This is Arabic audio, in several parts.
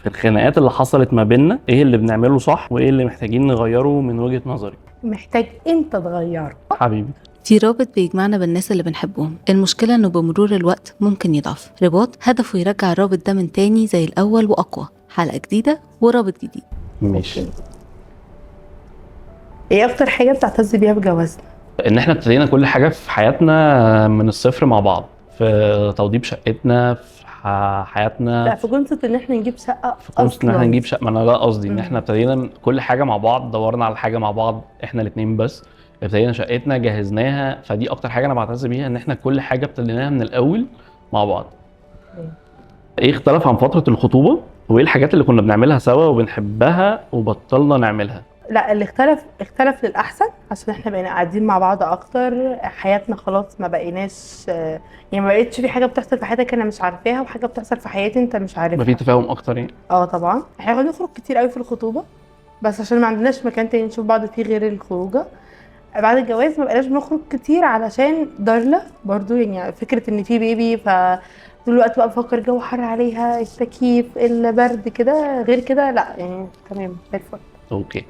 الخناقات اللي حصلت ما بيننا، ايه اللي بنعمله صح وايه اللي محتاجين نغيره من وجهة نظري. محتاج انت تغيره. حبيبي. في رابط بيجمعنا بالناس اللي بنحبهم، المشكلة انه بمرور الوقت ممكن يضعف. رباط هدفه يرجع الرابط ده من تاني زي الأول وأقوى. حلقة جديدة ورابط جديد. ماشي. ايه اكتر حاجه بتعتز بيها بجوازنا؟ ان احنا ابتدينا كل حاجة في حياتنا من الصفر مع بعض، في توضيب شقتنا، في لا، حياتنا، في كونسبت ان احنا نجيب شقه في كونسبت ان احنا أصلاً. نجيب شقة. ما انا ده قصدي، ان مم. احنا ابتدينا كل حاجة مع بعض، دورنا على حاجة مع بعض احنا الاتنين بس، ابتدينا شقتنا جهزناها. فدي اكتر حاجة انا بعتز بيها، ان احنا كل حاجة ابتديناها من الاول مع بعض. مم. ايه اختلف عن فترة الخطوبة، وايه الحاجات اللي كنا بنعملها سوا وبنحبها وبطلنا نعملها؟ لا، اللي اختلف للاحسن، عشان احنا بقينا قاعدين مع بعض اكتر. حياتنا خلاص ما بقيناش يعني ما بقتش في حاجه بتحصل في حياتك انا مش عارفاها، وحاجه بتحصل في حياتي انت مش يبقى في عارفها. تفاهم اكتر يعني. طبعا احنا كنا بنخرج كتير قوي في الخطوبه، بس عشان ما عندناش مكان تاني نشوف بعض فيه غير الخروجه. بعد الجواز ما بقيناش بنخرج كتير علشان دارلا برضو، يعني فكره ان في بيبي، ف طول الوقت بقى بفكر الجو حر عليها، التكييف، البرد كده. غير كده لا، يعني تمام زي الفل. اوكي.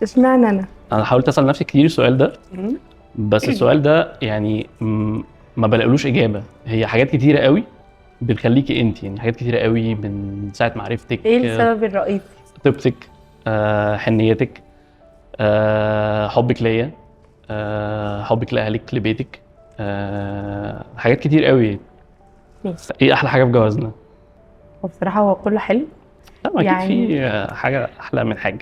اشمعنى انا؟ انا حاولت اسال نفسي كتير السؤال ده، بس السؤال ده يعني ما بلاقيلوش اجابه. هي حاجات كتيره قوي بتخليكي انت، يعني حاجات كتيره قوي من ساعه معرفتك. ايه السبب الرئيسي؟ طيبتك، حنيتك، حبك ليا، حبك لاهلك لبيتك، حاجات كتير قوي. ماشي. ايه احلى حاجه في جوازنا؟ وبصراحه هو كله حلو. لا، ما اكيد يعني في حاجه احلى من حاجه.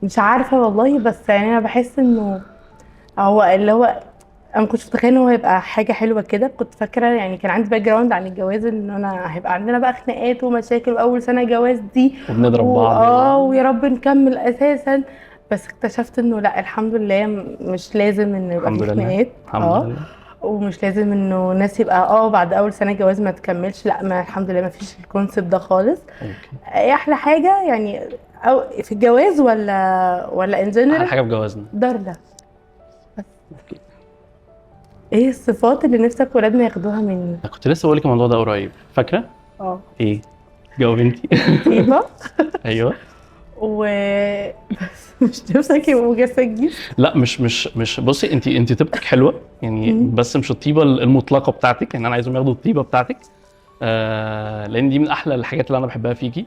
مش عارفه والله، بس يعني انا بحس انه هو اللي هو انا ما كنتش متخيله ان هو هيبقى حاجه حلوه كده. كنت فاكره، يعني كان عندي باك جراوند عن الجواز ان انا هيبقى عندنا بقى خناقات ومشاكل واول سنه جواز دي وبنضرب بعض. ويا رب نكمل اساسا. بس اكتشفت انه لا، الحمد لله مش لازم انه يبقى الحمد في لله. خناقات. الحمد لله. ومش لازم انه ناس يبقى بعد اول سنه جواز ما تكملش. لا، ما الحمد لله ما فيش الكونسيبت ده خالص. اوكي. ايه احلى حاجه يعني او في الجواز ولا ان احلى جنرال؟ حاجه في جوازنا. دارلا. ايه الصفات اللي نفسك ولادنا ياخدوها مني؟ أنا كنت لسه بقول لك الموضوع ده قريب، فاكره؟ ايه؟ جاوب انتي. طيبه ايوه. و بس مش نفسك يبقوا جسدين؟ لا، مش بصي، انتي طيبتك حلوه يعني، بس مش الطيبه المطلقه بتاعتك. يعني انا عايزهم ياخدوا الطيبه بتاعتك، لان دي من احلى الحاجات اللي انا بحبها فيكي.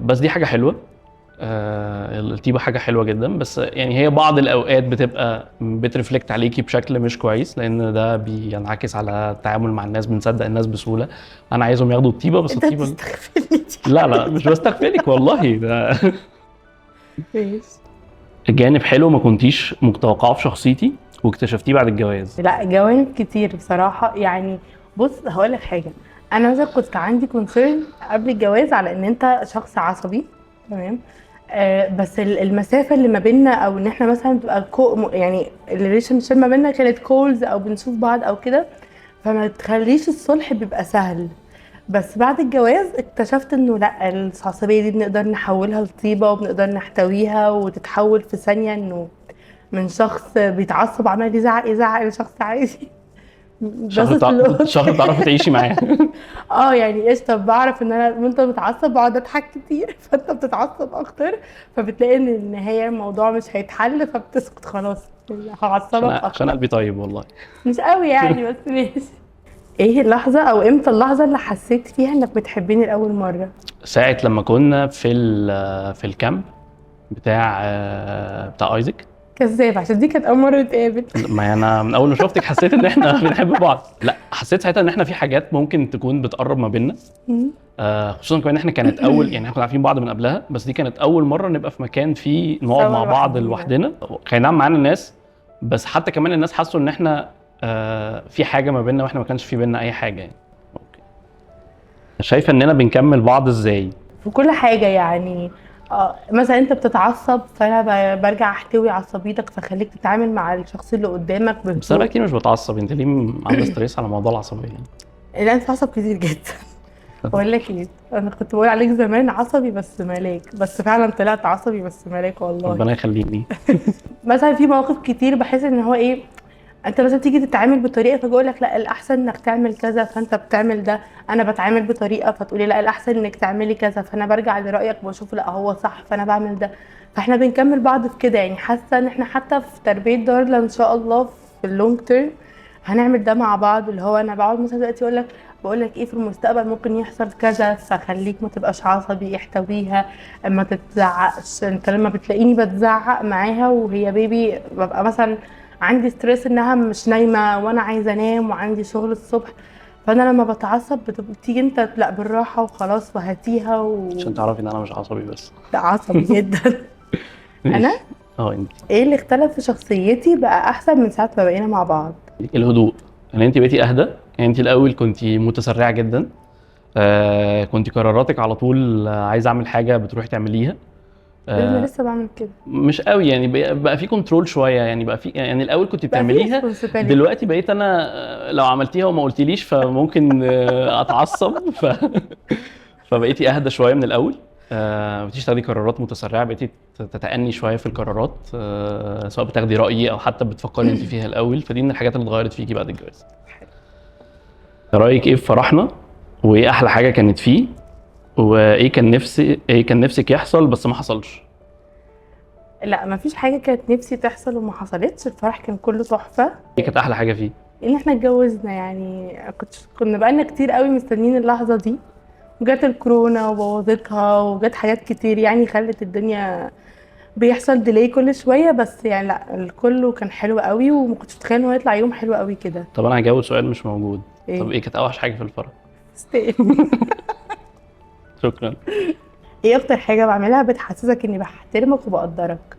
بس دي حاجه حلوه. الطيبه حاجه حلوه جدا، بس يعني هي بعض الاوقات بتبقى بترفلكت عليكي بشكل مش كويس، لان ده بينعكس على التعامل مع الناس، بنصدق الناس بسهوله. انا عايزهم ياخدوا الطيبه، بس انت الطيبه بتستغفلني دي؟ لا مش بستغفلك والله. ده ماشي. جانب حلو ما كنتيش متوقعه في شخصيتي واكتشفتيه بعد الجواز. لا، جوانب كتير بصراحه. يعني بص هقول لك حاجه، انا مثلا كنت عندي كونسيرن قبل الجواز على ان انت شخص عصبي، تمام. بس المسافه اللي ما بيننا، او ان احنا مثلا تبقى يعني الريليشن شيب ما بيننا كانت كولز او بنشوف بعض او كده، فما تخليش الصلح بيبقى سهل. بس بعد الجواز اكتشفت انه لا، العصبيه دي بنقدر نحولها لطيبه، وبنقدر نحتويها وتتحول في ثانيه، انه من شخص بيتعصب عمال يزعق يزعق لشخص عادي. شهر تعرفي تعيشي معاه. يعني قشطه، بعرف ان انا وانت متعصب بقعد اضحك كتير فانت بتتعصب اكتر، فبتلاقي ان النهايه الموضوع مش هيتحل، فبتسكت خلاص هعصبك عشان اكتر. قلبي طيب والله. مش قوي يعني، بس ماشي. ايه اللحظه او امتى اللحظه اللي حسيت فيها انك بتحبيني لاول مره؟ ساعة لما كنا في الكامب بتاع ايزك. كذاب، عشان دي كانت اول مره نتقابل. ما انا من اول ما شفتك حسيت ان احنا بنحب بعض. لا، حسيت ساعتها ان احنا في حاجات ممكن تكون بتقرب ما بيننا. خصوصا كمان احنا كانت اول، يعني احنا كنا عارفين بعض من قبلها، بس دي كانت اول مره نبقى في مكان فيه نقعد مع بعض لوحدنا. كان نعم معانا الناس، بس حتى كمان الناس حسوا ان احنا في حاجه ما بيننا، واحنا ما كانش في بيننا اي حاجه يعني. اوكي. شايفه اننا بنكمل بعض ازاي؟ في كل حاجه يعني. مثلا انت بتتعصب، فانا برجع احتوي عصبيتك، فخليك تتعامل مع الشخص اللي قدامك بهدوء. بس انا كتير مش بتعصب، انت ليه عامله ستريس على موضوع العصبيه؟ لا، انت عصب كتير جدا. بقول لك ايه، انا كنت بقول عليك زمان عصبي بس ملاك، بس فعلا طلعت عصبي بس ملاك والله. ربنا يخليني. مثلا في مواقف كتير بحس ان هو ايه، انت مثلا تيجي تتعامل بطريقه فبقول لك لا الاحسن انك تعمل كذا فانت بتعمل ده، انا بتعامل بطريقه فتقولي لا الاحسن انك تعملي كذا فانا برجع لرايك واشوف لا هو صح فانا بعمل ده. فاحنا بنكمل بعض في كده، يعني حاسه ان احنا حتى في تربيه دارلا ان شاء الله في اللونج تيرم هنعمل ده مع بعض. اللي هو انا بقعد مثلا دلوقتي بقول لك ايه في المستقبل ممكن يحصل كذا، فخليك ما تبقاش عصبي، احتويها، ما تتزعقش. انت لما بتلاقيني بتزعق معاها وهي بيبي ببقى مثلا عندي ستريس انها مش نايمه وانا عايزه انام وعندي شغل الصبح، فانا لما بتعصب بتيجي انت لا بالراحه وخلاص وهاتيها عشان تعرفي ان انا مش عصبي بس. لا عصبي جدا. انا انت ايه اللي اختلف في شخصيتي بقى احسن من ساعه ما بقينا مع بعض؟ الهدوء. يعني انت بقيتي اهدى. يعني انت الاول كنت متسرعه جدا، كنت قراراتك على طول، عايزه اعمل حاجه بتروحي تعمليها. انا لسه بعمل كده مش قوي يعني، بقى في كنترول شويه يعني، بقى في يعني الاول كنت بقى في بتعمليها، responsibility. دلوقتي بقيت انا لو عملتيها وما قلتليش فممكن اتعصب فبقيتي اهدى شويه من الاول. بقيتيش تاخدي قرارات متسرعه، بقيتي تتأني شويه في القرارات، سواء بتاخدي رأيي او حتى بتفكري انت فيها الاول. فدي من الحاجات اللي اتغيرت فيكي بعد الجواز. رأيك ايه في فرحنا؟ وايه احلى حاجه كانت فيه؟ وايه كان نفسك يحصل بس ما حصلش؟ لا مفيش حاجه كانت نفسي تحصل وما حصلتش، الفرح كان كله تحفه. ايه كانت احلى حاجه فيه؟ ان احنا اتجوزنا، يعني كنا بقالنا كتير قوي مستنيين اللحظه دي، وجات الكورونا وبوظتها وجات حاجات كتير يعني خلت الدنيا بيحصل ديلي كل شويه، بس يعني لا الكل كان حلو قوي وما كنتش متخيل انه هيطلع يوم حلو قوي كده. طب انا هجاوب سؤال مش موجود. إيه؟ طب ايه كانت اوحش حاجه في الفرح؟ شكرا. ايه اكتر حاجه بعملها بتحسسك اني بحترمك وبقدرك؟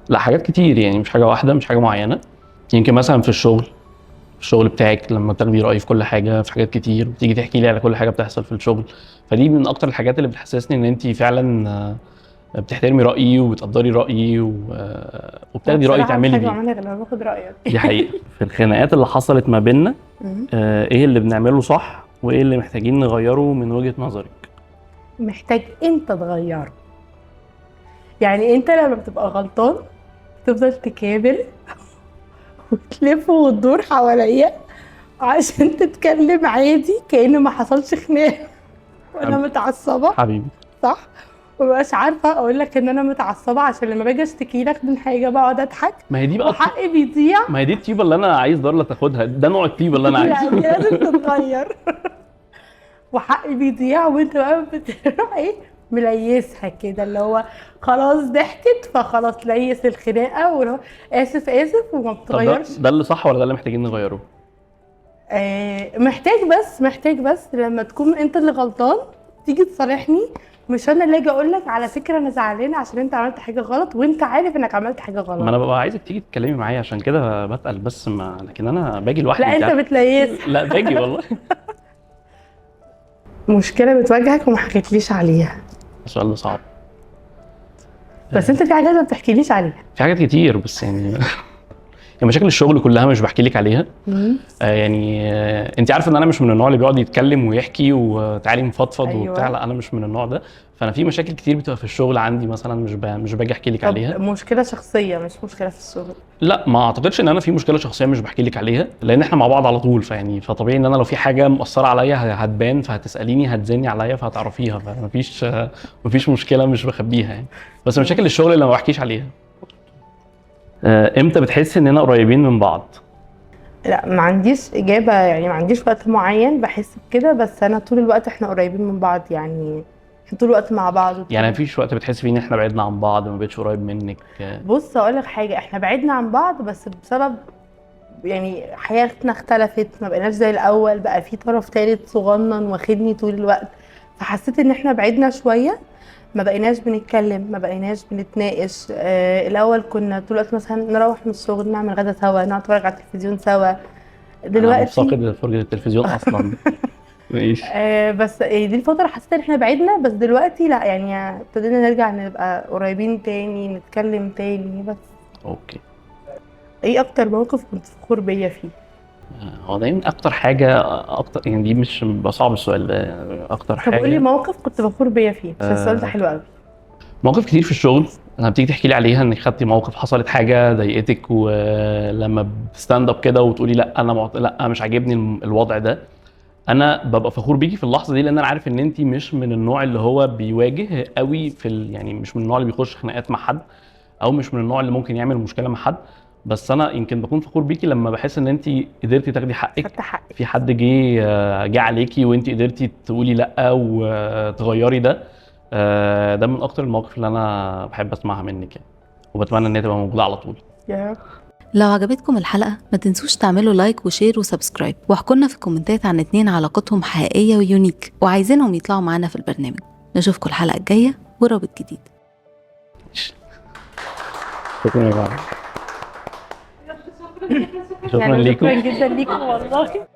لا حاجات كتير يعني، مش حاجه واحده، مش حاجه معينه. يمكن مثلا في الشغل بتاعك لما بتاخدي رأيي في كل حاجه، في حاجات كتير بتيجي تحكي لي على كل حاجه بتحصل في الشغل. فدي من اكتر الحاجات اللي بتحسسني ان انت فعلا بتحترمي رأيي وبتقدري رأيي وبتاخدي رأيي بصراحة تعملي مش حاجه بيه. بعملها غير لما باخد رايك. دي حقيقة. في الخناقات اللي حصلت ما بيننا، ايه اللي بنعمله صح وايه اللي محتاجين نغيره من وجهة نظرك؟ محتاج انت تغيره. يعني انت لما بتبقى غلطان تفضل تكابر وتلف وتدور حواليا عشان تتكلم عادي كأنه ما حصلش خناقه وانا متعصبه، حبيبي. صح؟ مبقاش عارفه اقول لك ان انا متعصبه عشان لما باجي اشتكي لك من حاجه بقعد اضحك ما هي دي بقى وحقي بيضيع. ما هي دي الطيبة اللي انا عايز دارلا تاخدها، ده نوع الطيبة اللي انا يعني عايزه. لازم تتغير. وحقي بيضيع وانت بقى بتروح ايه مليسها كده، اللي هو خلاص ضحكت فخلاص ليس الخناقه ولو اسف وما طب بتغيرش. ده اللي صح ولا ده اللي محتاجين نغيره؟ محتاج بس لما تكون انت اللي غلطان تيجي تصالحني، مش انا اللي اجي اقول لك على فكره انا زعلانه عشان انت عملت حاجه غلط وانت عارف انك عملت حاجه غلط. ما انا ببقى عايزك تيجي تتكلمي معايا عشان كده بتقل، بس ما لكن انا باجي لوحدي. لا انت عارف. بتليس. لا باجي والله. مشكله بتواجهك وما حكيتليش عليها؟ السؤال ده صعب. بس انت في حاجات ما بتحكيليش عليها. في حاجات كتير بس يعني مشاكل الشغل كلها مش بحكي لك عليها. يعني انت عارفه ان انا مش من النوع اللي بيقعد يتكلم ويحكي وتعالي نفضفض. أيوة. وبتاع. لا انا مش من النوع ده. فانا في مشاكل كتير بتبقى في الشغل عندي مثلا مش باجي احكي لك عليها. مشكله شخصيه مش مشكله في الشغل؟ لا ما اعتقدش ان انا في مشكله شخصيه مش بحكي لك عليها، لان احنا مع بعض على طول. فطبيعي ان انا لو في حاجه مؤثره عليا هتبان، فهتساليني، هتزني عليا، فهتعرفيها. فمفيش مشكله مش بخبيها يعني. بس مشاكل الشغل اللي ما بحكيش عليها. امتى بتحسي اننا قريبين من بعض؟ لا ما عنديش اجابه، يعني ما عنديش وقت معين بحس بكده، بس انا طول الوقت احنا قريبين من بعض، يعني احنا طول الوقت مع بعض. يعني مفيش وقت بتحسي فيه ان احنا بعدنا عن بعض، ما بقتش قريب منك؟ بص اقول لك حاجه، احنا بعدنا عن بعض بس بسبب يعني حياتنا اختلفت، ما بقيناش زي الاول، بقى في طرف ثالث صغنن واخدني طول الوقت، فحسيت ان احنا بعدنا شويه، ما بقيناش بنتكلم، ما بقيناش بنتناقش. الاول كنا طول الوقت مثلا نروح من الشغل نعمل غدا سوا، نقعد نتفرج على التلفزيون سوا. دلوقتي انا مفتقد فرجة التلفزيون اصلا. ماشي. بس دي الفتره حسيت ان احنا بعدنا، بس دلوقتي لا، يعني ابتدينا نرجع نبقى قريبين تاني، نتكلم تاني. بس اوكي. ايه اكتر موقف كنت فخور بيا فيه؟ هو دايما اكتر حاجه، يعني دي مش صعب السؤال ده. اكتر حاجه. طب قولي موقف كنت فخور بيا فيه عشان السؤال ده حلو قوي. مواقف كتير في الشغل. لما بتيجي تحكي لي عليها انك خدتي موقف، حصلت حاجه ضايقتك، ولما بتستاند اب كده وتقولي لا انا لا مش عاجبني الوضع ده، انا ببقى فخور بيكي في اللحظه دي، لان انا عارف ان انت مش من النوع اللي هو بيواجه قوي يعني مش من النوع اللي بيخش خناقات مع حد، او مش من النوع اللي ممكن يعمل مشكله مع حد. بس انا يمكن بكون فخور بيكي لما بحس ان انت قدرتي تاخدي حقك، خدت حقي. في حد جه عليكي وانت قدرتي تقولي لا وتغيري ده. ده من اكتر المواقف اللي انا بحب اسمعها منك يعني، وبتمنى ان هي تبقى موجوده على طول. يا رب. لو عجبتكم الحلقة ما تنسوش تعملوا لايك وشير وسبسكرايب، واحكوا لنا في الكومنتات عن 2 علاقتهم حقيقية ويونيك وعايزينهم يطلعوا معانا في البرنامج. نشوفكم الحلقة الجاية ورابط جديد. شكرا يا جماعه. شكرا يعني ليكم. شكرا جدا ليكم والله.